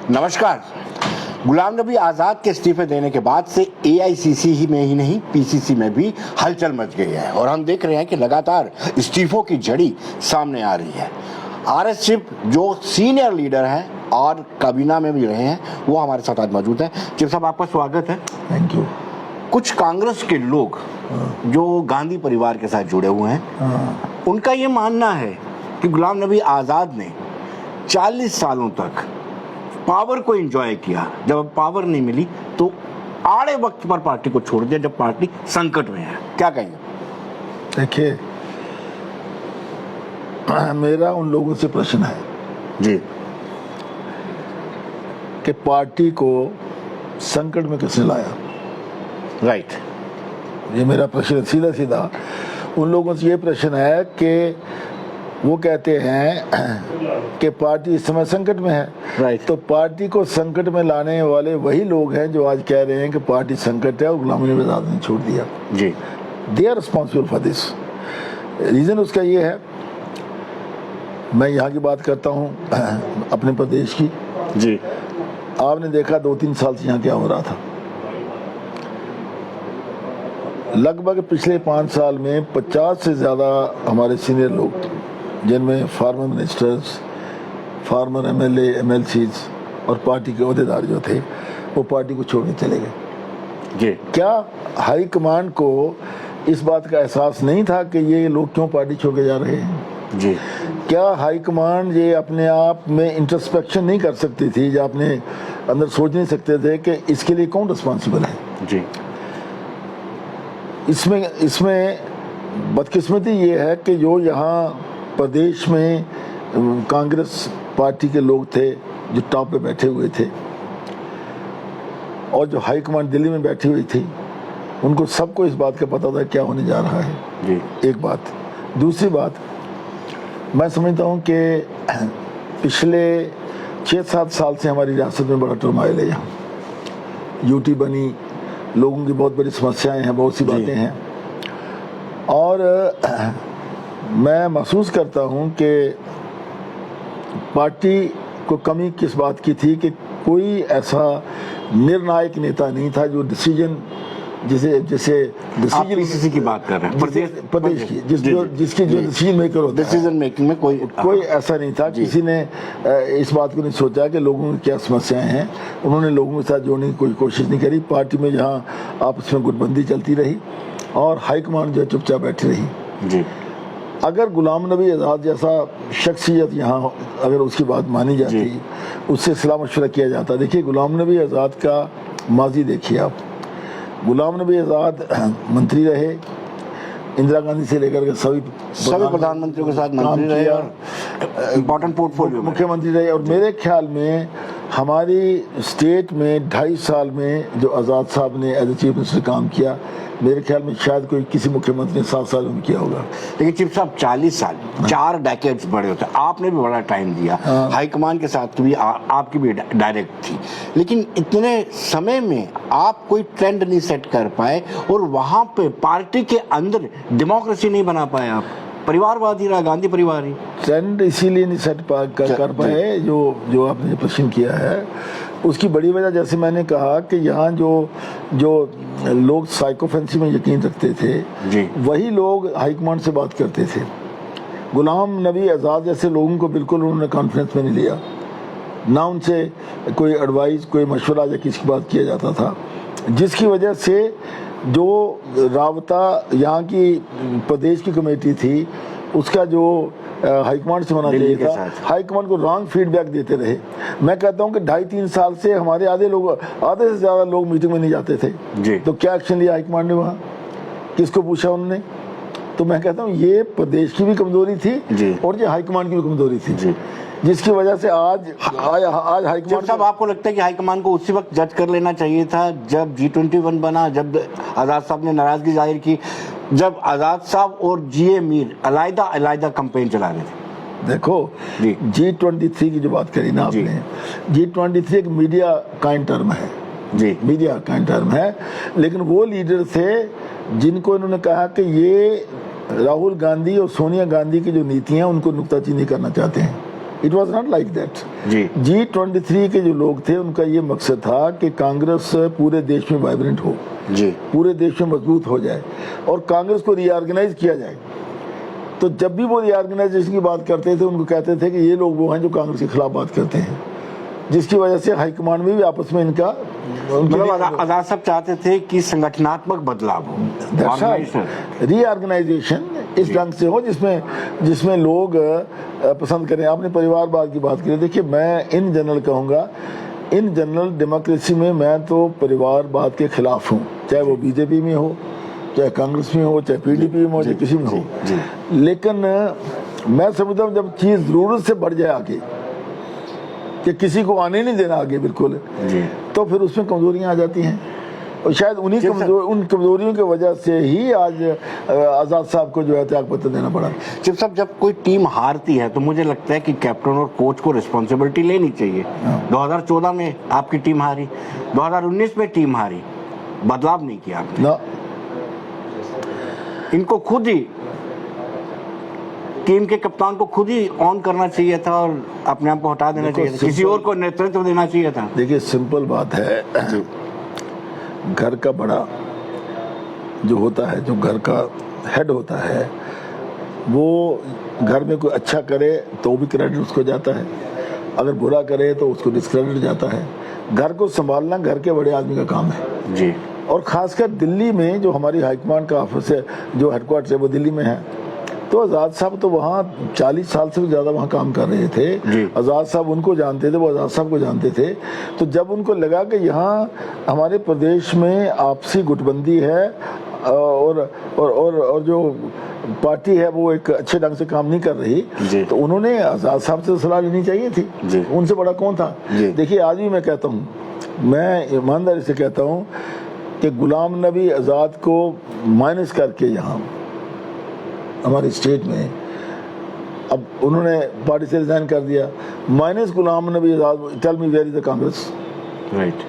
नमस्कार। गुलाम नबी आज़ाद के इस्तीफे देने के बाद से एआईसीसी ही में ही नहीं पीसीसी में भी हलचल मच गई है और हम देख रहे हैं कि लगातार इस्तीफों की झड़ी सामने आ रही है। आरएस चिप जो सीनियर लीडर हैं और काबीना में भी रहे हैं वो हमारे साथ आज मौजूद हैं। चिप साहब, आपका स्वागत है। Thank you. कुछ कांग्रेस के लोग जो गांधी परिवार के साथ जुड़े हुए हैं, उनका ये मानना है कि गुलाम नबी आज़ाद ने 40 सालों तक पावर को एंजॉय किया, जब पावर नहीं मिली तो आड़े वक्त पर पार्टी को छोड़ दिया जब पार्टी संकट में है। क्या कहेंगे? देखिए, मेरा उन लोगों से प्रश्न है जी कि पार्टी को संकट में किसने लाया। राइट, ये मेरा प्रश्न सीधा सीधा उन लोगों से ये प्रश्न है कि वो कहते हैं कि पार्टी इस समय संकट में है। राइट। तो पार्टी को संकट में लाने वाले वही लोग हैं जो आज कह रहे हैं कि पार्टी संकट है और गुलाम नबी आज़ाद ने छोड़ दिया। जी, they are responsible for this. Reason उसका ये है, मैं यहाँ की बात करता हूँ अपने प्रदेश की। जी, आपने देखा 2-3 साल से यहाँ क्या हो रहा था। लगभग पिछले 5 साल में 50 से ज़्यादा हमारे सीनियर लोग, जिनमें farmer ministers, farmer MLA, MLCs और पार्टी के अहदेदार जो थे, वो पार्टी को छोड़ने चले गए। जी, क्या हाई कमांड को इस बात का एहसास नहीं था कि ये लोग क्यों पार्टी छोड़ के जा रहे हैं? जी, क्या हाई कमांड ये अपने आप में इंट्रोस्पेक्शन नहीं कर सकती थी, या अपने अंदर सोच नहीं सकते थे कि इसके लिए कौन रिस्पॉन्सिबल है? जी, इसमें बदकिस्मती ये है कि जो यहाँ प्रदेश में कांग्रेस पार्टी के लोग थे जो टॉप पे बैठे हुए थे, और जो हाई कमांड दिल्ली में बैठी हुई थी, उनको सबको इस बात का पता था क्या होने जा रहा है। जी, एक बात। दूसरी बात, मैं समझता हूँ कि पिछले 6-7 साल से हमारी रियासत में बड़ा टर्माइल है। यहाँ यूटी बनी, लोगों की बहुत बड़ी समस्याएं हैं, बहुत सी बातें हैं, और मैं महसूस करता हूं कि पार्टी को कमी किस बात की थी कि कोई ऐसा निर्णायक नेता नहीं था जो डिसीजन, जिसे आप पीसीसी की बात कर रहे हैं, प्रदेश की जिसकी जो डिसीजन मेकर होता है, डिसीजन मेकिंग में कोई ऐसा नहीं था। किसी ने इस बात को नहीं सोचा कि लोगों की क्या समस्याएं हैं। उन्होंने लोगों के साथ जोड़ने की कोई कोशिश नहीं करी। पार्टी में जहां आपस में गुटबंदी चलती रही और हाईकमान जो चुपचाप बैठी रही। जी, अगर गुलाम नबी आज़ाद जैसा शख्सियत यहाँ अगर उसकी बात मानी जाती, उससे सलाह मशवरा किया जाता। देखिए, गुलाम नबी आज़ाद का माजी देखिए आप। गुलाम नबी आज़ाद मंत्री रहे, इंदिरा गांधी से लेकर के सभी प्रधानमंत्रियों के साथ मंत्री रहे और इम्पोर्टेंट पोर्टफोलियो मुख्यमंत्री रहे। और मेरे ख्याल में हमारी स्टेट में 2.5 साल में जो आज़ाद साहब ने एज ए चीफ मिनिस्टर काम किया, मेरे ख्याल में शायद कोई किसी मुख्यमंत्री ने 7 साल में किया होगा। लेकिन चिप साहब 40 साल 4 डेकेड्स बड़े होते हैं, आपने भी बड़ा टाइम दिया। हाईकमान के साथ भी आपकी भी डायरेक्ट थी, लेकिन इतने समय में आप कोई ट्रेंड नहीं सेट कर पाए और वहां पे पार्टी के अंदर डेमोक्रेसी नहीं बना पाए। आप परिवारवादी रहा, गांधी परिवार ही ट्रेंड इसीलिए नहीं सेट कर पाए जो आपने प्रश्न किया है। उसकी बड़ी वजह, जैसे मैंने कहा कि यहाँ जो लोग साइकोफेंसी में यकीन रखते थे, वही लोग हाईकमांड से बात करते थे। गुलाम नबी आज़ाद जैसे लोगों को बिल्कुल उन्होंने कॉन्फ्रेंस में नहीं लिया, ना उनसे कोई एडवाइस, कोई मशवरा या किसी की बात किया जाता था, जिसकी वजह से जो राबता यहाँ की प्रदेश की कमेटी थी, उसका जो हाईकमांड से होना चाहिए था, हाईकमांड को रॉन्ग फीडबैक देते रहे। मैं कहता हूं कि 2.5-3 साल से हमारे आधे से ज्यादा लोग मीटिंग में नहीं जाते थे जी। तो क्या एक्शन लिया हाईकमांड ने? वहां किसको पूछा उन्होंने? तो मैं कहता हूं ये प्रदेश की भी कमजोरी थी और ये हाईकमांड की भी कमजोरी थी जी। जिसकी वजह से आज हाईकमांड साहब, आपको लगता है कि हाईकमान को उसी वक्त जज कर लेना चाहिए था जब G21 बना, जब आज़ाद साहब ने नाराजगी जाहिर की, जब आज़ाद साहब और जीए मीर अलग कैंपेन चला रहे थे? देखो, G23 की जो बात करी ना आपने, G23 एक मीडिया काइंड टर्म है जी, मीडिया काइंड टर्म है, लेकिन वो लीडर थे जिनको इन्होंने कहा कि ये राहुल गांधी और सोनिया गांधी की जो नीतियां उनको नुक्ताचीनी करना चाहते हैं। It was not like that. G G23 के जो लोग थे उनका ये मकसद था कि कांग्रेस पूरे देश में वाइब्रेंट हो, जी पूरे देश में मजबूत हो जाए और कांग्रेस को रीऑर्गेनाइज किया जाए। तो जब भी वो रीऑर्गेनाइजेशन की बात करते थे उनको कहते थे कि ये लोग वो हैं जो कांग्रेस के खिलाफ बात करते हैं, जिसकी वजह से हाईकमांड में भी आपस में इनका मतलब आजाद साहब चाहते थे कि संगठनात्मक बदलाव हो, रीऑर्गेनाइजेशन इस ढंग से हो जिसमें लोग पसंद करें। आपने परिवारवाद की बात की, देखिए मैं इन जनरल कहूँगा, इन जनरल डेमोक्रेसी में मैं तो परिवारवाद के खिलाफ हूँ, चाहे वो बीजेपी में हो, चाहे कांग्रेस में हो, चाहे पीडीपी में हो, चाहे किसी में हो। लेकिन मैं समझता हूँ जब चीज जरूरत से बढ़ जाए आगे कि किसी को आने नहीं देना आगे बिल्कुल, तो फिर उसमें कमजोरियां आ जाती हैं और शायद उन कमजोरियों की वजह से ही आज आजाद साहब को जो है त्यागपत्र देना पड़ा। चिप साहब, जब कोई टीम हारती है तो मुझे लगता है कि कैप्टन और कोच को रिस्पॉन्सिबिलिटी लेनी चाहिए। 2014 में आपकी टीम हारी, 2019 में टीम हारी, बदलाव नहीं किया आपने। इनको खुद ही, टीम के कप्तान को खुद ही ऑन करना चाहिए था और अपने आप को हटा देना चाहिए था, किसी और को नेतृत्व देना चाहिए था। देखिए सिंपल बात है, घर का बड़ा जो होता है, जो घर का हेड होता है, वो घर में कोई अच्छा करे तो भी क्रेडिट उसको जाता है, अगर बुरा करे तो उसको डिस्क्रेडिट जाता है। घर को संभालना घर के बड़े आदमी का काम है जी। और खासकर दिल्ली में जो हमारी हाईकमांड का ऑफिस है, जो हेडक्वार्टर है वो दिल्ली में है, तो आजाद साहब तो वहाँ 40 साल से भी ज्यादा वहाँ काम कर रहे थे। आजाद साहब उनको जानते थे, वो आजाद साहब को जानते थे। तो जब उनको लगा कि यहाँ हमारे प्रदेश में आपसी गुटबंदी है और जो पार्टी है वो एक अच्छे ढंग से काम नहीं कर रही, तो उन्होंने आजाद साहब से सलाह लेनी चाहिए थी। उनसे बड़ा कौन था? देखिए आज भी मैं कहता हूँ, मैं ईमानदारी से कहता हूँ कि गुलाम नबी आजाद को माइनस करके यहाँ हमारे स्टेट में, अब उन्होंने पार्टी से रिजाइन कर दिया, minus Ghulam Nabi Azad, tell me where is the Congress? Right.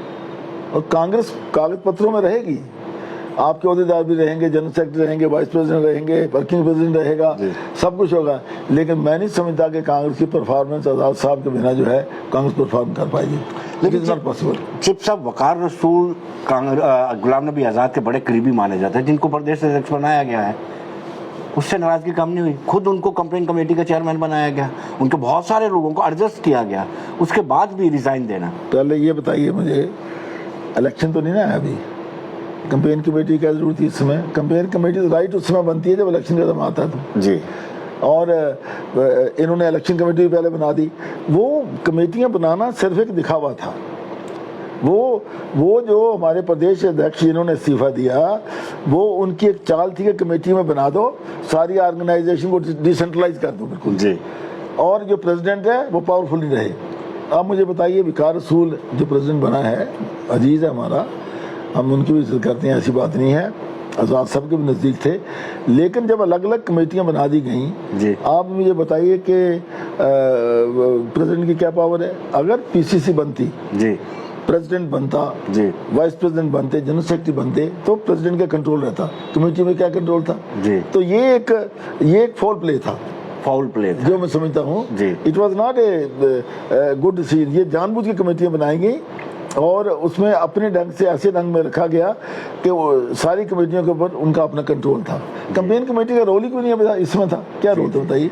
और कांग्रेस कागज पत्रों में रहेगी, आपके अहदेदार भी रहेंगे, जनरल सेक्रेटरी रहेंगे, वाइस प्रेसिडेंट रहेंगे, वर्किंग प्रेसिडेंट रहेगा, सब कुछ होगा, लेकिन मैं नहीं समझता कि कांग्रेस की परफॉर्मेंस आजाद साहब के बिना जो है कांग्रेस परफॉर्म कर पाएगी। लेकिन इट्स नॉट पॉसिबल। चिप साहब, वकार रसूल गुलाम नबी आजाद के बड़े करीबी माने जाते हैं, जिनको प्रदेश अध्यक्ष बनाया गया है, उससे नाराजगी कम नहीं हुई। खुद उनको कंप्लेन कमेटी का चेयरमैन बनाया गया, उनके बहुत सारे लोगों को एडजस्ट किया गया, उसके बाद भी रिजाइन देना। पहले ये बताइए मुझे, इलेक्शन तो नहीं ना है अभी, कंपेन कमेटी क्या जरूरत थी इस समय? कंपेन कमेटी तो राइट उस समय बनती है जब इलेक्शन का दम आता था जी, और इन्होंने इलेक्शन कमेटी भी पहले बना दी। वो कमेटियां बनाना सिर्फ एक दिखावा था। वो जो हमारे प्रदेश अध्यक्ष जिन्होंने इस्तीफा दिया, वो उनकी एक चाल थी कि कमेटी में बना दो, सारी ऑर्गेनाइजेशन को डिसेंट्रलाइज कर दो बिल्कुल जी, और जो प्रेसिडेंट है वो पावरफुल नहीं रहे। आप मुझे बताइए, वकार रसूल जो प्रेसिडेंट बना है, अजीज है हमारा, हम उनकी भी इज्जत करते हैं, ऐसी बात नहीं है, आजाद साहब के भी नज़दीक थे, लेकिन जब अलग अलग कमेटियां बना दी गई, आप मुझे बताइए कि प्रेसिडेंट की क्या पावर है? अगर पीसीसी बनती जी, प्रेसिडेंट बनता जी, वाइस प्रेसिडेंट बनते, जनरल सेक्रेटरी बनते, तो प्रेसिडेंट का कंट्रोल रहता, कमेटी में क्या कंट्रोल था जी। तो ये एक फॉल प्ले था, जो मैं समझता हूँ। It was not a good decision. ये जानबूझ के कमेटियां बनाई गई और उसमें अपने ढंग से, ऐसे ढंग में रखा गया कि वो सारी कमेटियों के ऊपर उनका अपना कंट्रोल था। कैंपेन कमेटी का रोल ही क्यों नहीं इसमें था? क्या रोल था बताइए?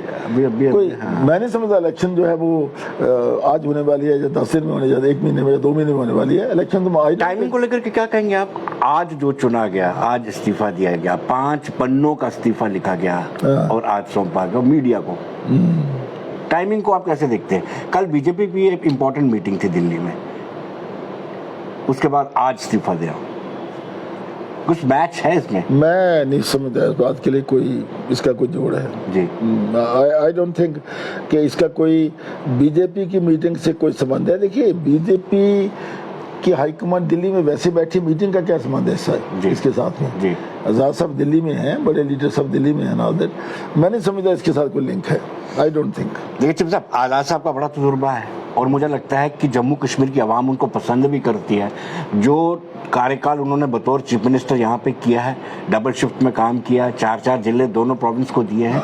कोई मैं नहीं समझता। इलेक्शन जो है वो आज होने वाली है या 10 दिन में होने जाती है, 1 महीने में या 2 महीने में होने वाली है इलेक्शन। तो टाइमिंग को लेकर के क्या कहेंगे आप? आज जो चुना गया, आज इस्तीफा दिया गया, 5 पन्नों का इस्तीफा लिखा गया और आज सौंपा गया मीडिया को, टाइमिंग को आप कैसे देखते हैं? कल बीजेपी की एक इम्पोर्टेंट मीटिंग थी दिल्ली में, उसके बाद आज इस्तीफा दिया, कुछ मैच है इसमें? मैं नहीं समझता इस बात के लिए कोई इसका कोई जोड़ है जी। आई डोंट थिंक कि इसका कोई बीजेपी की मीटिंग से कोई संबंध है। देखिए, बीजेपी की हाईकमान दिल्ली में वैसे बैठी, मीटिंग का क्या संबंध है इसके साथ में जी? आजाद साहब दिल्ली में हैं, बड़े लीडर सब दिल्ली में हैं, ऑल दैट। मैं नहीं समझता इसके साथ कोई लिंक है। I don't think. देखिए चिप साहब, आजाद साहब का बड़ा तजुर्बा है और मुझे लगता है कि जम्मू कश्मीर की आवाम उनको पसंद भी करती है। जो कार्यकाल उन्होंने बतौर चीफ मिनिस्टर यहाँ पे किया है, डबल शिफ्ट में काम किया, 4-4 जिले दोनों प्रोविंस को दिए हैं,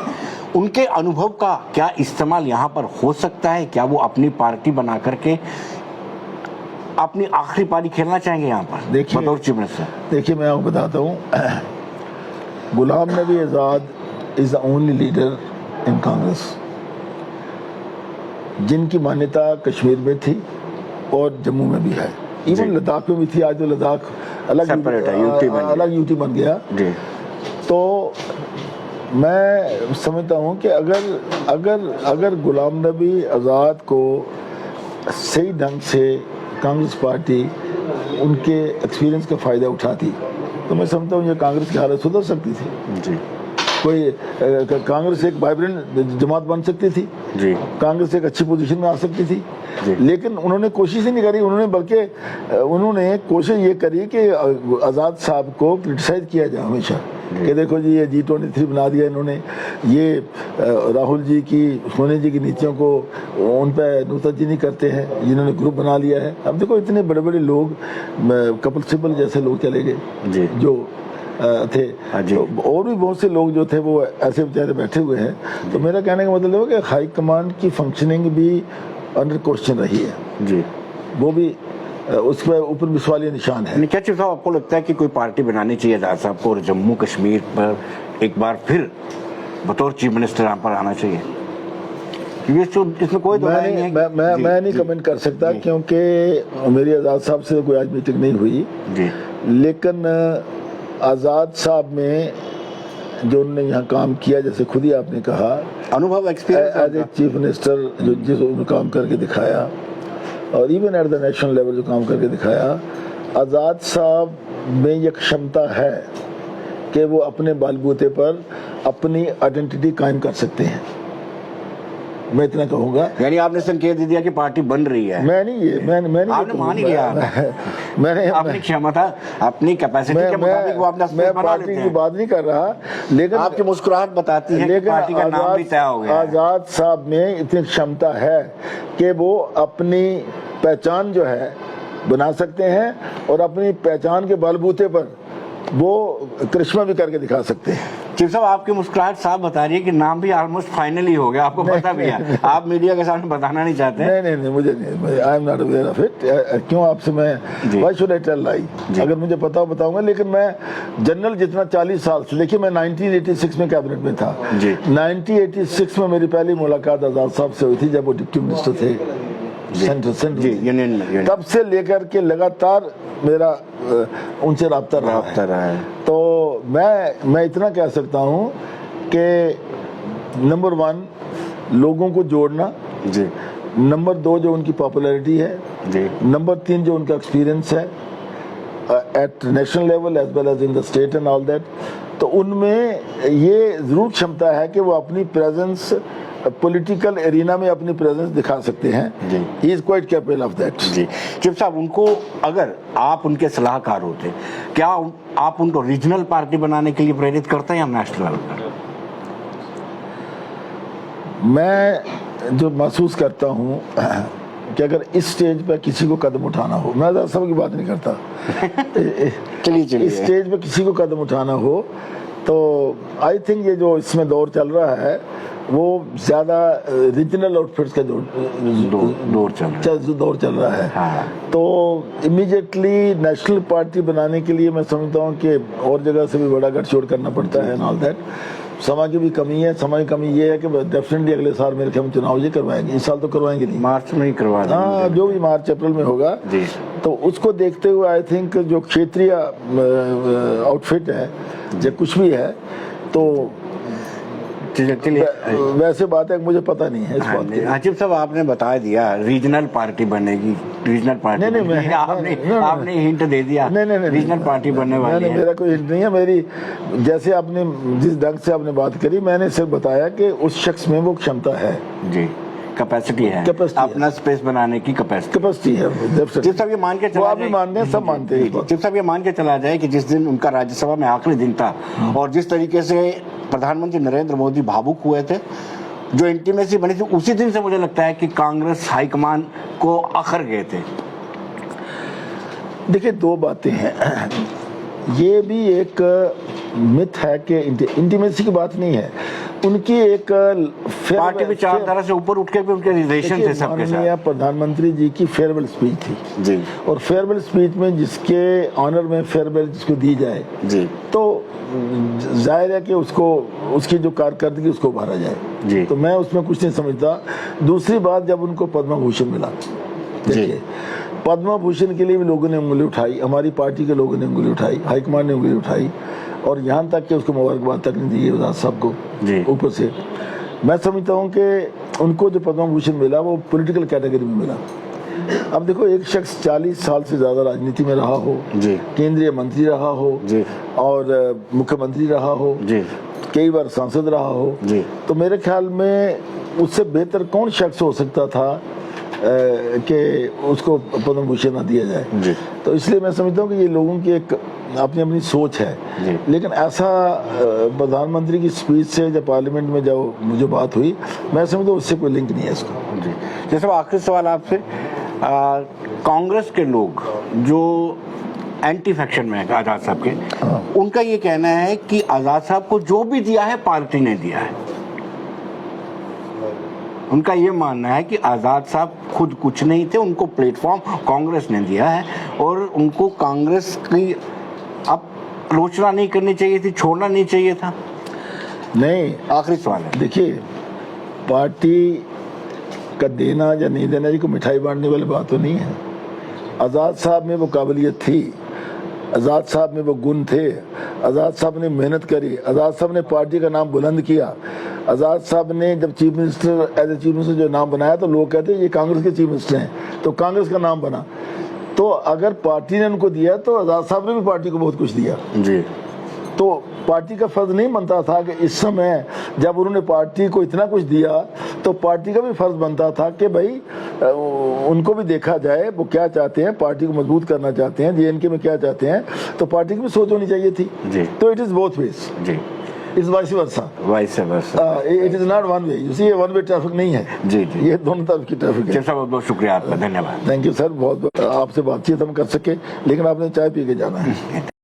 उनके अनुभव का क्या इस्तेमाल यहाँ पर हो सकता है? क्या वो अपनी पार्टी बना करके अपनी आखिरी पारी खेलना चाहेंगे यहाँ पर देखिए, बतौर चीफ मिनिस्टर? देखिए मैं आपको बताता हूँ, Ghulam Nabi Azad is the only leader in Congress जिनकी मान्यता कश्मीर में थी और जम्मू में भी है, इवन लद्दाख में भी थी। आज तो लद्दाख अलग सेपरेट है, यूटी बन गया। अलग यूटी बन गया। जी। तो मैं समझता हूँ कि अगर गुलाम नबी आज़ाद को सही ढंग से कांग्रेस पार्टी उनके एक्सपीरियंस का फ़ायदा उठाती तो मैं समझता हूँ ये कांग्रेस की हालत सुधर सकती थी। जी। कोई कांग्रेस एक वाइब्रेंट जमात बन सकती थी। जी। कांग्रेस एक अच्छी पोजीशन में आ सकती थी। जी। लेकिन उन्होंने कोशिश ही नहीं करी। उन्होंने कोशिश ये करी कि आज़ाद साहब को क्रिटिसाइज किया जाए हमेशा कि देखो जी ये G23 बना दिया इन्होंने, ये राहुल जी की, सोनिया जी की नीतियों को उन पर नुक्ताचीनी करते हैं, जिन्होंने ग्रुप बना लिया है। अब देखो इतने बड़े बड़े लोग, कपिल सिब्बल जैसे लोग चले गए जो थे, तो और भी बहुत से लोग जो थे वो ऐसे बेचारे बैठे हुए हैं। तो मेरा कहने का मतलब है कि हाई कमांड की फंक्शनिंग भी अंडर क्वेश्चन रही है जी, वो भी उस पर ऊपर भी सवालिया निशान है। क्या चीज़ आपको लगता है कि कोई पार्टी बनानी चाहिए आज़ाद साहब को और जम्मू कश्मीर पर एक बार फिर बतौर चीफ मिनिस्टर यहाँ पर आना चाहिए? क्योंकि इसमें कोई मैं नहीं कमेंट कर सकता क्योंकि मेरी आज़ाद साहब से कोई आज मीटिंग नहीं हुई जी। लेकिन आज़ाद साहब में जो उन्होंने यहाँ काम किया, जैसे खुद ही आपने कहा, अनुभव, experience as a chief minister जो जिस उन्होंने काम करके दिखाया और even at the national level जो काम करके दिखाया, आज़ाद साहब में ये क्षमता है कि वो अपने बलबूते पर अपनी आइडेंटिटी कायम कर सकते हैं। मैं इतना कहूँगा। यानी आपने संकेत दे दिया कि पार्टी बन रही है। मैंने आपने मान ही लिया। मैंने अपनी क्षमता, अपनी कैपेसिटी के मुताबिक वो अपना स्पेस बना लेते हैं। पार्टी की बात नहीं कर रहा, लेकिन आपकी मुस्कुराहट बताती है कि पार्टी का नाम भी तय हो गया। आज़ाद साहब में इतनी क्षमता है कि वो अपनी पहचान जो है बना सकते हैं और अपनी पहचान के बलबूते पर वो करिश्मा भी करके दिखा सकते हैं। चीफ साहब, आपकी मुस्कुराहट साफ बता रही है कि नाम भी ऑलमोस्ट फाइनली हो गया, आपको पता भी है। आप मीडिया के सामने बताना नहीं चाहते? नहीं, मुझे नहीं, I am not aware of it. क्यों आपसे मैं, why should I tell lie? अगर मुझे पता हो बताऊंगा। लेकिन मैं जनरल जितना 40 साल से, देखिए मैं 1986 में कैबिनेट में था जी। 1986 में मेरी पहली मुलाकात आज़ाद साहब से हुई थी जब वो डिप्टी मिनिस्टर थे सेंट्रल यूनियन में। तब से लेकर के लगातार मेरा उनसे राब्ता रहा है। तो मैं इतना कह सकता हूँ कि नंबर 1 लोगों को जोड़ना जी, नंबर 2 जो उनकी पॉपुलैरिटी है जी, नंबर 3 जो उनका एक्सपीरियंस है at national level as well as in the state and all that, तो उनमें ये जरूर क्षमता है कि वो अपनी प्रेजेंस पॉलिटिकल एरिना में अपनी प्रेजेंस दिखा सकते हैं। He is quite capable of that जी। चीफ साहब, उनको अगर आप उनके सलाहकार होते, क्या आप उनको रीजनल पार्टी बनाने के लिए प्रेरित करते हैं या नेशनल लेवल पर? मैं जो महसूस करता हूँ कि अगर इस स्टेज पर किसी को कदम उठाना हो, मैं सब की बात नहीं करता चलिए इस स्टेज पर किसी को कदम उठाना हो तो आई थिंक ये जो इसमें दौर चल रहा है वो ज्यादा रीजनल आउटफिट्स का दौर चल रहा है। हाँ। तो इमीडिएटली नेशनल पार्टी बनाने के लिए मैं समझता हूँ कि और जगह से भी बड़ा गठजोड़ करना पड़ता है एंड ऑल दैट। समय की भी कमी है। समय की कमी ये है कि डेफिनेटली अगले साल मेरे ख्याल में चुनाव ये करवाएंगे। इस साल तो करवाएंगे नहीं, मार्च में ही करवा देंगे। हाँ, जो भी मार्च अप्रैल में होगा जी। तो उसको देखते हुए आई थिंक जो क्षेत्रीय आउटफिट है या कुछ भी है तो वैसे बात है, मुझे पता नहीं है इस बात की। आसिफ साहब, आपने बता दिया रीजनल पार्टी बनेगी, रीजनल पार्टी नहीं, आपने हिंट दे दिया। नहीं, रीजनल पार्टी बनने वाली है। मेरा कोई हिंट नहीं है। मेरी जैसे आपने जिस ढंग से आपने बात करी, मैंने सिर्फ बताया कि उस शख्स में वो क्षमता है जी, कैपेसिटी है, अपना स्पेस बनाने की कैपेसिटी है। चिप साहब ये मान के चला, आप भी मानते हैं, सब मानते हैं। चिप साहब ये मान के चला जाए कि जिस दिन उनका राज्यसभा में आखिरी दिन था और जिस तरीके से प्रधानमंत्री नरेंद्र मोदी भावुक हुए थे, जो इंटीमेसी बनी थी, उसी दिन से मुझे लगता है कि कांग्रेस हाईकमान को आखिर गए थे। देखिए, दो बातें हैं। ये भी एक मिथ है कि इंटीमेसी की बात नहीं है। उनकी एक पार्टी विचारधारा से ऊपर उठ के भी उनके रिलेशन थे सबके साथ। माननीय प्रधानमंत्री जी की फेयरवेल स्पीच थी जी, और फेयरवेल स्पीच में जिसके ऑनर में फेयरवेल जिसको दी जाए जी, तो जाहिर है कि उसको उसकी जो कारकर्दगी उसको उभारा जाए जी। तो मैं उसमें कुछ नहीं समझता। दूसरी बात, जब उनको पद्म भूषण मिला, देखिए पद्म भूषण के लिए भी लोगों ने उंगली उठाई, हमारी पार्टी के लोगों ने उंगली उठाई, हाईकमान ने उंगली उठाई, और यहाँ तक कि उसको मुबारकबाद तक नहीं दी आजाद साहब को ऊपर से। मैं समझता हूँ कि उनको जो पद्म भूषण मिला वो पॉलिटिकल कैटेगरी में मिला। अब देखो, एक शख्स 40 साल से ज्यादा राजनीति में रहा हो, केंद्रीय मंत्री रहा हो और मुख्यमंत्री रहा हो, कई बार सांसद रहा हो, तो मेरे ख्याल में उससे बेहतर कौन शख्स हो सकता था कि उसको पद्म भूषण न दिया जाए। तो इसलिए मैं समझता हूँ कि ये लोगों की एक अपनी अपनी सोच है, लेकिन ऐसा प्रधानमंत्री की स्पीच से जब पार्लियामेंट में जो बात हुई, मैं समझता हूँ उससे कोई लिंक नहीं है इसको। जैसे आखिरी सवाल आपसे, कांग्रेस के लोग जो एंटी फैक्शन में है आजाद साहब के, उनका ये कहना है कि आजाद साहब को जो भी दिया है पार्टी ने दिया है। उनका ये मानना है कि आजाद साहब खुद कुछ नहीं थे, उनको प्लेटफॉर्म कांग्रेस ने दिया है और उनको कांग्रेस की अब आलोचना नहीं करनी चाहिए थी, छोड़ना नहीं चाहिए था। नहीं, आखिरी सवाल है, देखिए पार्टी का देना या नहीं देना जी को मिठाई बांटने वाली बात तो नहीं है। आजाद साहब में वो काबिलियत थी, आजाद साहब में वो गुण थे, आजाद साहब ने मेहनत करी, आजाद साहब ने पार्टी का नाम बुलंद किया। आजाद साहब ने जब chief minister as a chief minister जो नाम बनाया तो लोग कहते हैं ये कांग्रेस के चीफ मिनिस्टर हैं, तो कांग्रेस का नाम बना। तो अगर पार्टी ने उनको दिया तो आजाद साहब ने भी पार्टी को बहुत कुछ दिया जी। तो पार्टी का फर्ज नहीं बनता था कि इस समय जब उन्होंने पार्टी को इतना कुछ दिया तो पार्टी का भी फर्ज बनता था कि भाई उनको भी देखा जाए वो क्या चाहते हैं, पार्टी को मजबूत करना चाहते हैं, जेएनके में क्या चाहते हैं, तो पार्टी की भी सोच होनी चाहिए थी जी। तो इट इज बोथ वेज जी, it's vice versa, it is not one way. You see, ये वन वे ट्रैफिक नहीं है जी, जी। ये दोनों तरफ की ट्रैफिक है। बहुत बहुत शुक्रिया आपका, धन्यवाद। थैंक यू सर, बहुत आपसे बातचीत हम कर सके, लेकिन आपने चाय पी के जाना है।